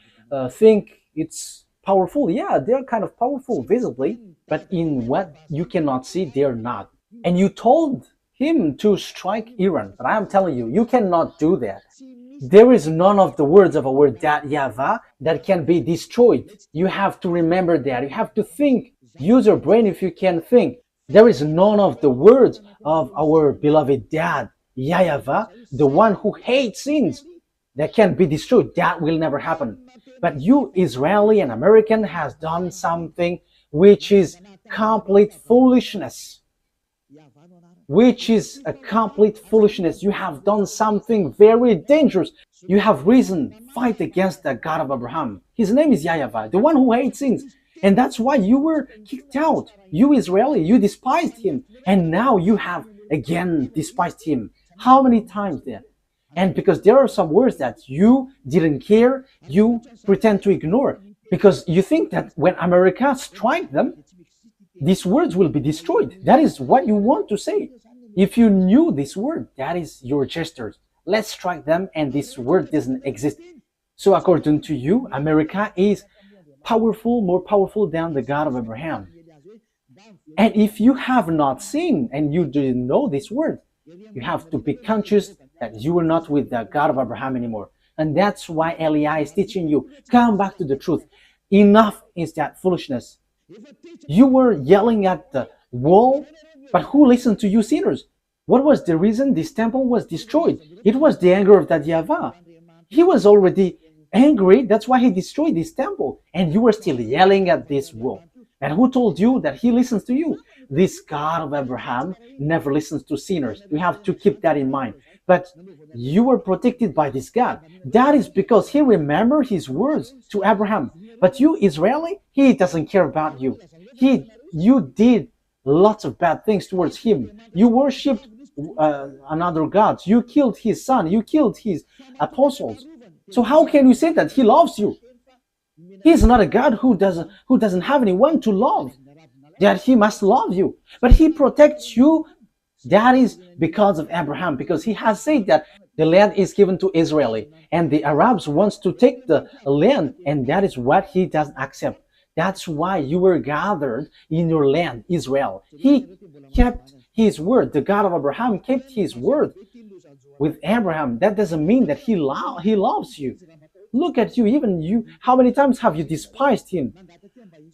think it's powerful. Yeah, they're kind of powerful visibly, but in what you cannot see, they're not. And you told him to strike Iran, but I am telling you, you cannot do that. There is none of the words of our that YAHVAH that can be destroyed. You have to remember that. You have to think. Use your brain if you can think. There is none of the words of our beloved dad, YAHVAH, the one who hates sins. that can be destroyed. That will never happen. But you, Israeli and American, has done something which is complete foolishness. Which is a complete foolishness. You have done something very dangerous. You have risen, fight against the God of Abraham. His name is YAHVAH, the one who hates sins. And that's why you were kicked out. You Israeli, you despised him. And now you have again despised him. How many times then? And because there are some words that you didn't care, you pretend to ignore. Because you think that when America strikes them, these words will be destroyed. That is what you want to say. If you knew this word, that is your gestures. Let's strike them and this word doesn't exist. So according to you, America is powerful, more powerful than the God of Abraham. And if you have not seen and you didn't know this word, you have to be conscious that you are not with the God of Abraham anymore. And that's why Eliah is teaching you, come back to the truth. Enough is that foolishness. You were yelling at the wall, but who listened to you sinners? What was the reason this temple was destroyed? It was the anger of that YAHVAH. He was already angry, that's why he destroyed this temple. And you were still yelling at this wall. And who told you that he listens to you? This God of Abraham never listens to sinners. You have to keep that in mind. But you were protected by this God. That is because he remembered his words to Abraham. But you, Israeli, he doesn't care about you. You did lots of bad things towards him. You worshipped another gods. You killed his son. You killed his apostles. So how can you say that he loves you? He is not a God who doesn't have anyone to love. That he must love you. But he protects you. That is because of Abraham, because he has said that the land is given to Israeli, and the Arabs wants to take the land, and that is what he doesn't accept. That's why you were gathered in your land, Israel. He kept his word. The God of Abraham kept his word with Abraham. That doesn't mean that he loves you. Look at you, even you. How many times have you despised him?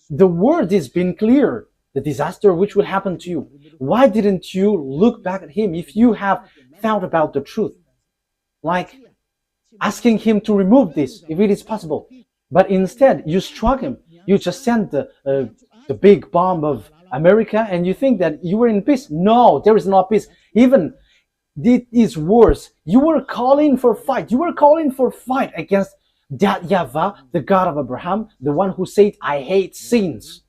The word has been clear. The disaster which will happen to you. Why didn't you look back at him if you have thought about the truth? Like asking him to remove this, if it is possible. But instead, you struck him. You just sent the big bomb of America and you think that you were in peace. No, there is no peace. Even it is worse. You were calling for fight. You were calling for fight against that YAHVAH, the God of Abraham, the one who said, I hate sins.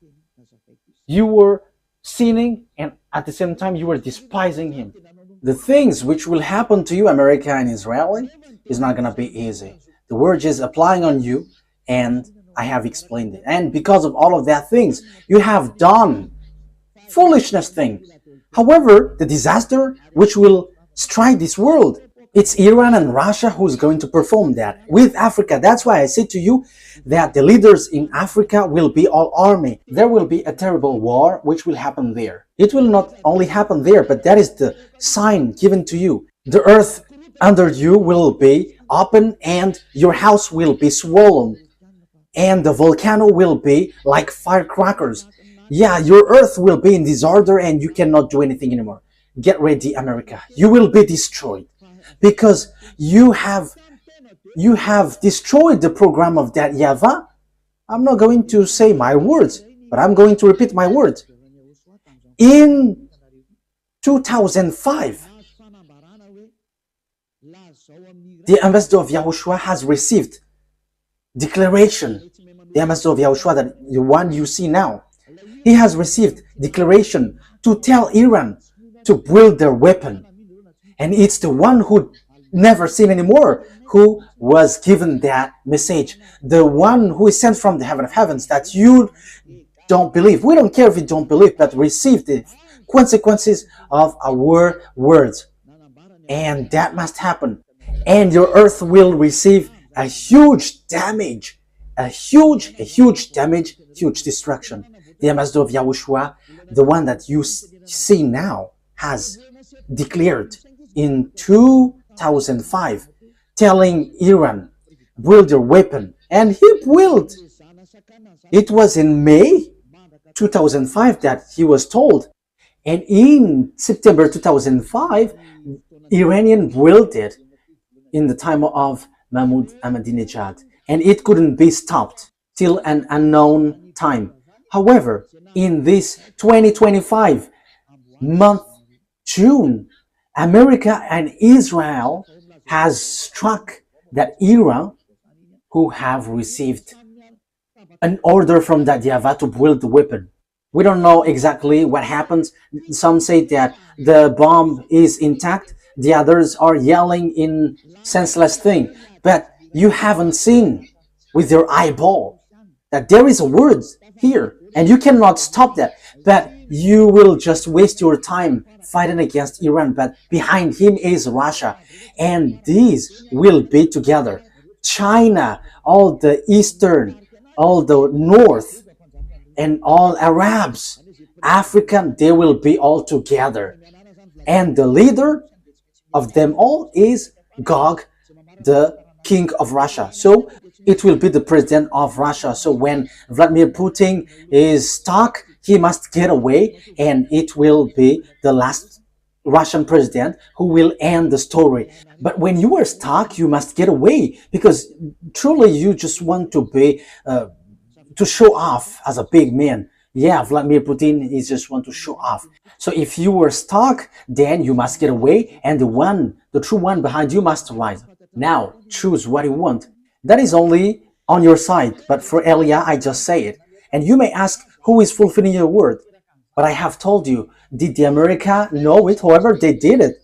You were sinning and at the same time you were despising him. The things which will happen to you, America and Israeli, is not going to be easy. The word is applying on you and I have explained it. And because of all of that things, you have done foolishness thing. However, the disaster which will strike this world, it's Iran and Russia who's going to perform that with Africa. That's why I say to you that the leaders in Africa will be all army. There will be a terrible war which will happen there. It will not only happen there, but that is the sign given to you. The earth under you will be open and your house will be swollen. And the volcano will be like firecrackers. Yeah, your earth will be in disorder and you cannot do anything anymore. Get ready, America. You will be destroyed. Because you have destroyed the program of that YAHVAH. I'm not going to say my words, but I'm going to repeat my words. In 2005, the ambassador of YAHOSHUAH has received declaration. The ambassador of YAHOSHUAH, that the one you see now, he has received declaration to tell Iran to build their weapon. And it's the one who never seen anymore who was given that message. The one who is sent from the heaven of heavens that you don't believe. We don't care if you don't believe, but receive the consequences of our words. And that must happen. And your earth will receive a huge damage. A huge damage, huge destruction. The ambassador of YAHOSHUAH, the one that you see now, has declared in 2005, telling Iran, build your weapon. And he built. It was in May 2005 that he was told. And in September 2005, Iranian built it in the time of Mahmoud Ahmadinejad, and it couldn't be stopped till an unknown time. However, in this 2025 month, June, America and Israel has struck that era who have received an order from that YAHVAH to build the weapon. We don't know exactly what happens. Some say that the bomb is intact. The others are yelling in senseless thing. But you haven't seen with your eyeball that there is a word here and you cannot stop that. But you will just waste your time fighting against Iran. But behind him is Russia. And these will be together. China, all the eastern, all the north, and all Arabs, African, they will be all together. And the leader of them all is Gog, the king of Russia. So it will be the president of Russia. So when Vladimir Putin is stuck, he must get away, and it will be the last Russian president who will end the story. But when you are stuck, you must get away, because truly you just want to be to show off as a big man. Yeah, Vladimir Putin is just want to show off. So if you were stuck, then you must get away, and the true one behind you must rise. Now choose what you want. That is only on your side. But for Elia, I just say it. And you may ask, who is fulfilling your word? But I have told you, did the America know it? However, they did it.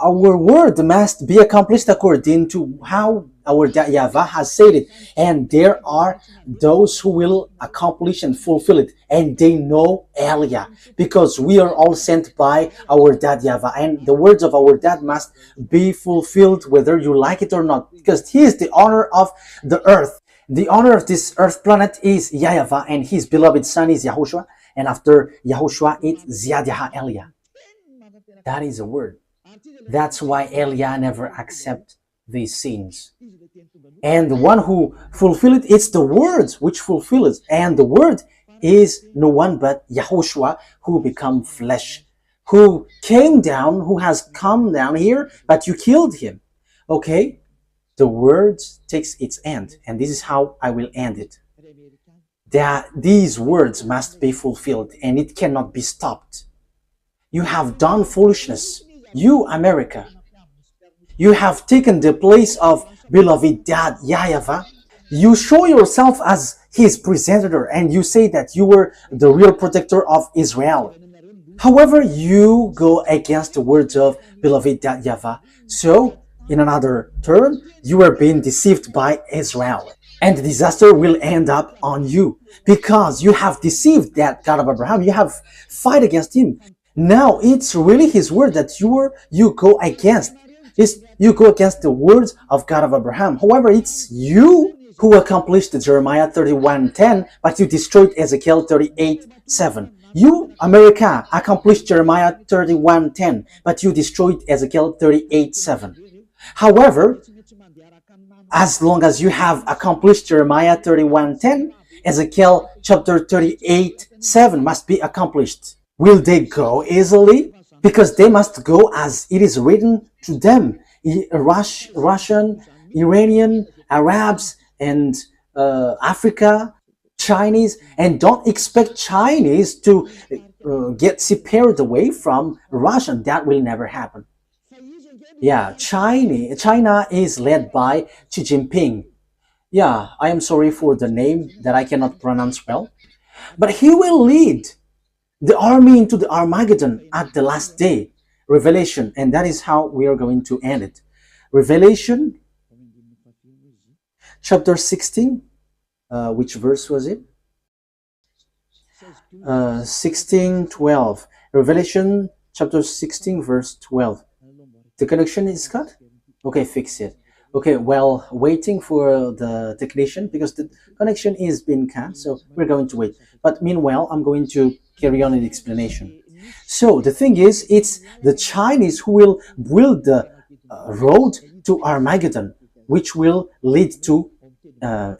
Our word must be accomplished according to how our YAHVAH has said it. And there are those who will accomplish and fulfill it. And they know Elia, because we are all sent by our dad YAHVAH. And the words of our dad must be fulfilled whether you like it or not, because he is the owner of the earth. The owner of this earth planet is YAHVAH, and his beloved son is YAHOSHUAH. And after YAHOSHUAH, it's Ziad Yaha Elia. That is a word. That's why Elia never accepts these sins. And the one who fulfills it, it's the words which fulfill it. And the word is no one but YAHOSHUAH, who become flesh, who came down, who has come down here, but you killed him. Okay? The word takes its end, and this is how I will end it. That these words must be fulfilled, and it cannot be stopped. You have done foolishness. You, America, you have taken the place of beloved dad YAHVAH. You show yourself as his presenter, and you say that you were the real protector of Israel. However, you go against the words of beloved dad YAHVAH. So, in another term, you are being deceived by Israel. And the disaster will end up on you, because you have deceived that God of Abraham. You have fight against him. Now it's really his word that you go against. You go against the words of God of Abraham. However, it's you who accomplished Jeremiah 31:10, but you destroyed Ezekiel 38:7. You, America, accomplished Jeremiah 31:10, but you destroyed Ezekiel 38:7. However, as long as you have accomplished Jeremiah 31:10, Ezekiel chapter 38:7 must be accomplished. Will they go easily? Because they must go as it is written to them. Russian, Iranian, Arabs, and Africa, Chinese. And don't expect Chinese to get separated away from Russian. That will never happen. Yeah, China is led by Xi Jinping. Yeah, I am sorry for the name that I cannot pronounce well. But he will lead the army into the Armageddon at the last day. Revelation, and that is how we are going to end it. Revelation chapter 16, which verse was it? 16:12. Revelation chapter 16 verse 12. The connection is cut? Okay, fix it. Okay, well, waiting for the technician, because the connection is being cut, so we're going to wait. But meanwhile, I'm going to carry on in the explanation. So the thing is, it's the Chinese who will build the road to Armageddon, which will lead to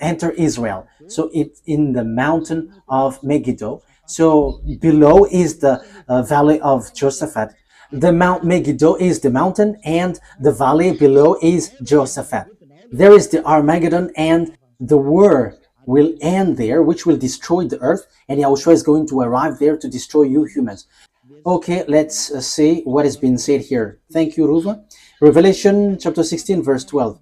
enter Israel. So it's in the mountain of Megiddo. So below is the valley of Jehoshaphat. The Mount Megiddo is the mountain, and the valley below is Jehoshaphat. There is the Armageddon, and the war will end there, which will destroy the earth, and Yahushua is going to arrive there to destroy you humans. Okay, let's see what has been said here. Thank you, Ruva. Revelation chapter 16, verse 12.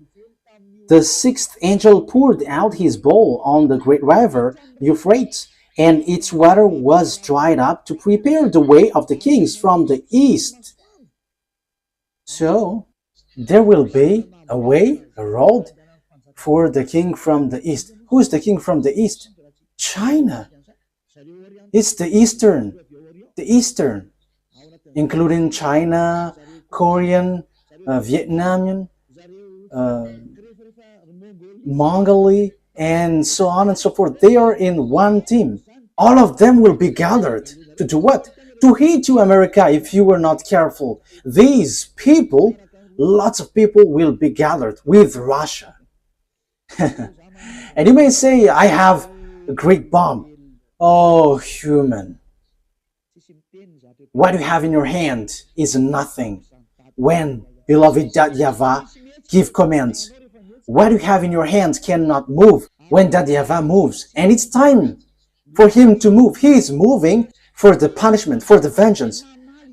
The sixth angel poured out his bowl on the great river Euphrates, and its water was dried up to prepare the way of the kings from the east. So, there will be a way, a road for the king from the east. Who is the king from the east? China. It's the eastern, including China, Korean, Vietnamese, Mongolia, and so on and so forth. They are in one team. All of them will be gathered to do what? To hate you, America, if you were not careful. These people, lots of people will be gathered with Russia. And you may say, I have a great bomb. Oh, human. What you have in your hand is nothing. When beloved YAHVAH give commands, what you have in your hands cannot move when YAHVAH moves. And it's time for him to move. He is moving for the punishment, for the vengeance,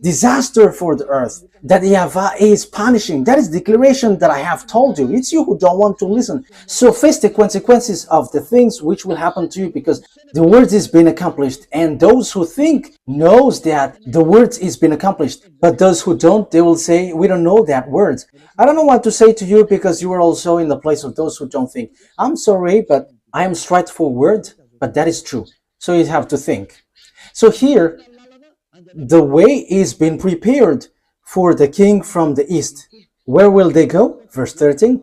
disaster for the earth. That YAHVAH is punishing. That is the declaration that I have told you. It's you who don't want to listen. So face the consequences of the things which will happen to you, because the word is being accomplished. And those who think knows that the word is being accomplished. But those who don't, they will say, we don't know that word. I don't know what to say to you, because you are also in the place of those who don't think. I'm sorry, but I am straightforward, but that is true. So you have to think. So here, the way is being prepared for the king from the east. Where will they go? Verse 13.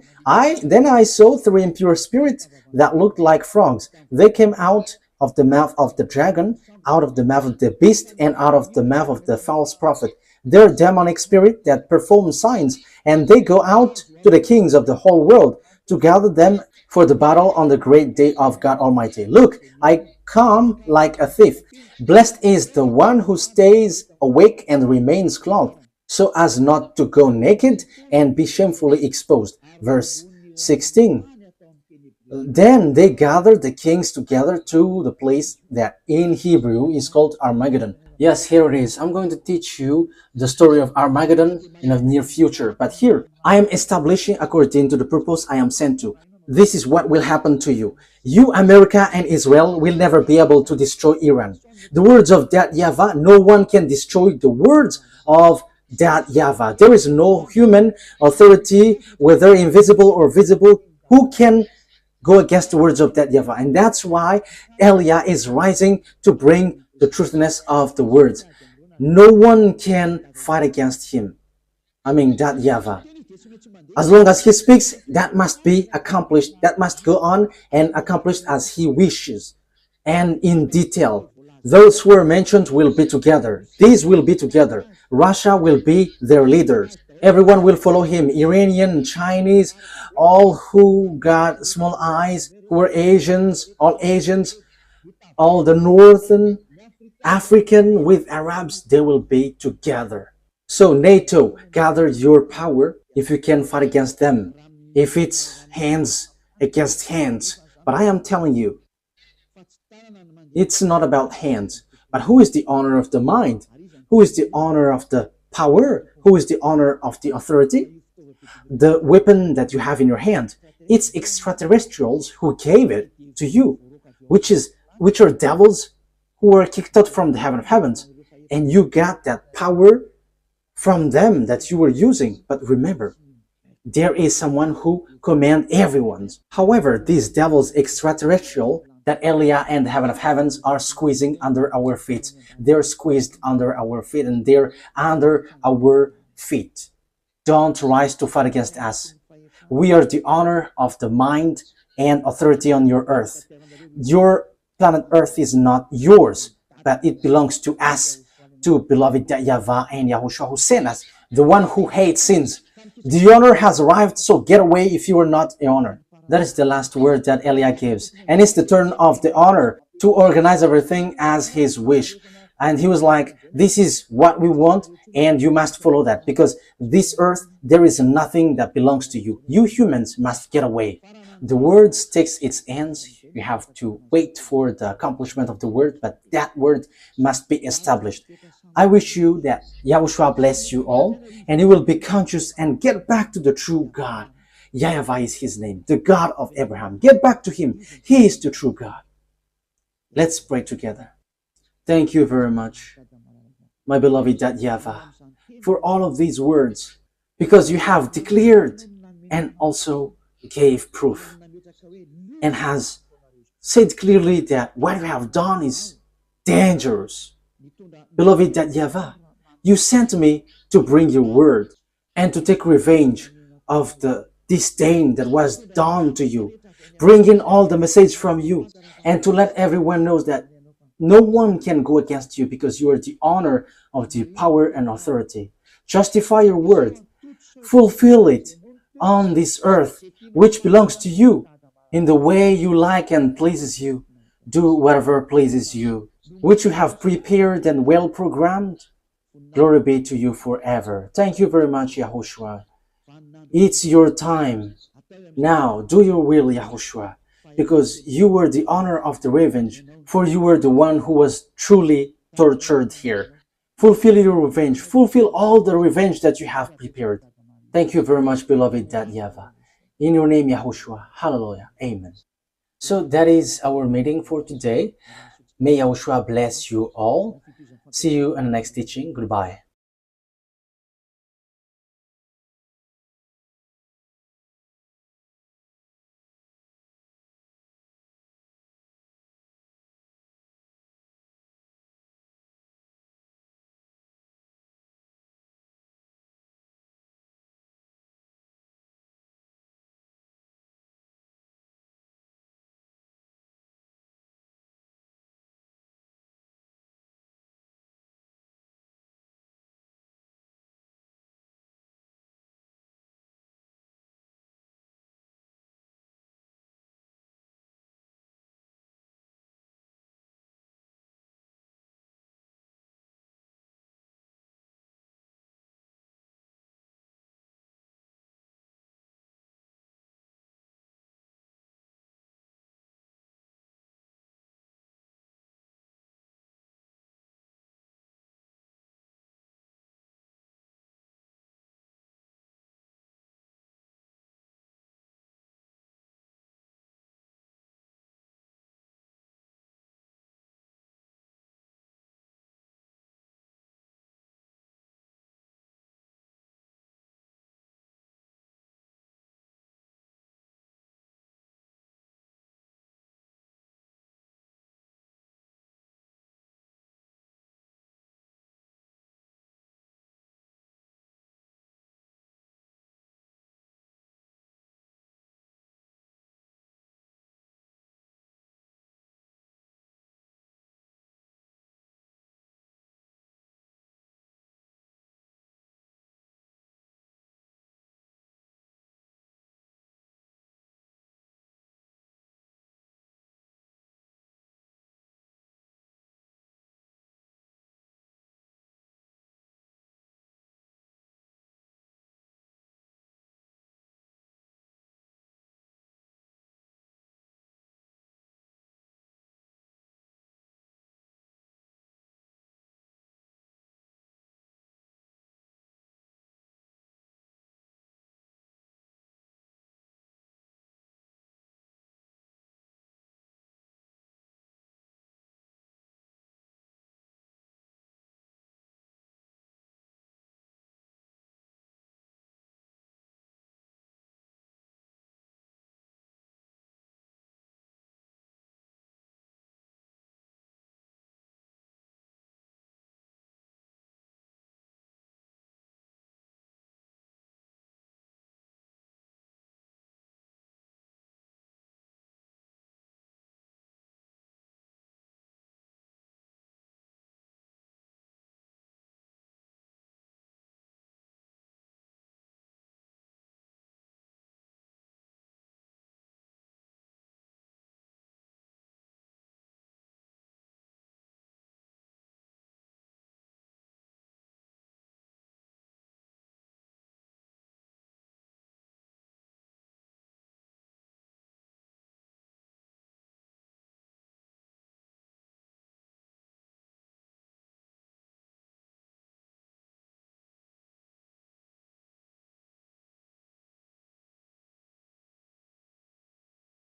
Then I saw three impure spirits that looked like frogs. They came out of the mouth of the dragon, out of the mouth of the beast, and out of the mouth of the false prophet. They're demonic spirit that perform signs, and they go out to the kings of the whole world to gather them for the battle on the great day of God Almighty. Look, I come like a thief. Blessed is the one who stays awake and remains clothed, so as not to go naked and be shamefully exposed. Verse 16. Then they gathered the kings together to the place that in Hebrew is called Armageddon. Yes, here it is. I'm going to teach you the story of Armageddon in the near future. But here, I am establishing according to the purpose I am sent to. This is what will happen to you. You, America and Israel, will never be able to destroy Iran. The words of that YAHVAH, no one can destroy the words of that YAHVAH. There is no human authority, whether invisible or visible, who can go against the words of that YAHVAH. And that's why Eliah is rising to bring the truthiness of the words. No one can fight against him. That YAHVAH. As long as he speaks, that must be accomplished. That must go on and accomplished as he wishes. And in detail, those who are mentioned will be together. These will be together. Russia will be their leaders. Everyone will follow him. Iranian, Chinese, all who got small eyes, who are Asians, all the Northern African with Arabs, they will be together. So NATO, gather your power if you can fight against them. If it's hands against hands. But I am telling you, it's not about hands. But who is the owner of the mind? Who is the owner of the power? Who is the owner of the authority? The weapon that you have in your hand. It's extraterrestrials who gave it to you, which are devils who were kicked out from the heaven of heavens. And you got that power from them that you were using. But remember, there is someone who commands everyone. However, these devils extraterrestrial that Eliah and the heaven of heavens are squeezing under our feet. They're squeezed under our feet, and they're under our feet. Don't rise to fight against us. We are the honor of the mind and authority on your earth. Your planet Earth is not yours, but it belongs to us, to beloved YAHVAH and YAHOSHUAH who sent us, the one who hates sins. The honor has arrived, so get away if you are not the honor. That is the last word that Eliah gives. And it's the turn of the honor to organize everything as his wish. And he was like, this is what we want, and you must follow that, because this earth, there is nothing that belongs to you. You humans must get away. The word takes its ends. You have to wait for the accomplishment of the word, but that word must be established. I wish you that Yahushua bless you all, and you will be conscious and get back to the true God. YAHVAH is his name, the God of Abraham. Get back to him. He is the true God. Let's pray together. Thank you very much, my beloved YAHVAH, for all of these words, because you have declared and also gave proof and has said clearly that what you have done is dangerous. Beloved YAHVAH, you sent me to bring your word and to take revenge of the disdain that was done to you, bringing all the message from you, and to let everyone know that no one can go against you because you are the honor of the power and authority. Justify your word, fulfill it on this earth, which belongs to you, in the way you like and pleases you. Do whatever pleases you, which you have prepared and well programmed. Glory be to you forever. Thank you very much, YAHOSHUAH. It's your time. Now, do your will, YAHOSHUAH, because you were the honor of the revenge, for you were the one who was truly tortured here. Fulfill your revenge. Fulfill all the revenge that you have prepared. Thank you very much, beloved YAHVAH. In your name, YAHOSHUAH. Hallelujah. Amen. So that is our meeting for today. May YAHOSHUAH bless you all. See you in the next teaching. Goodbye.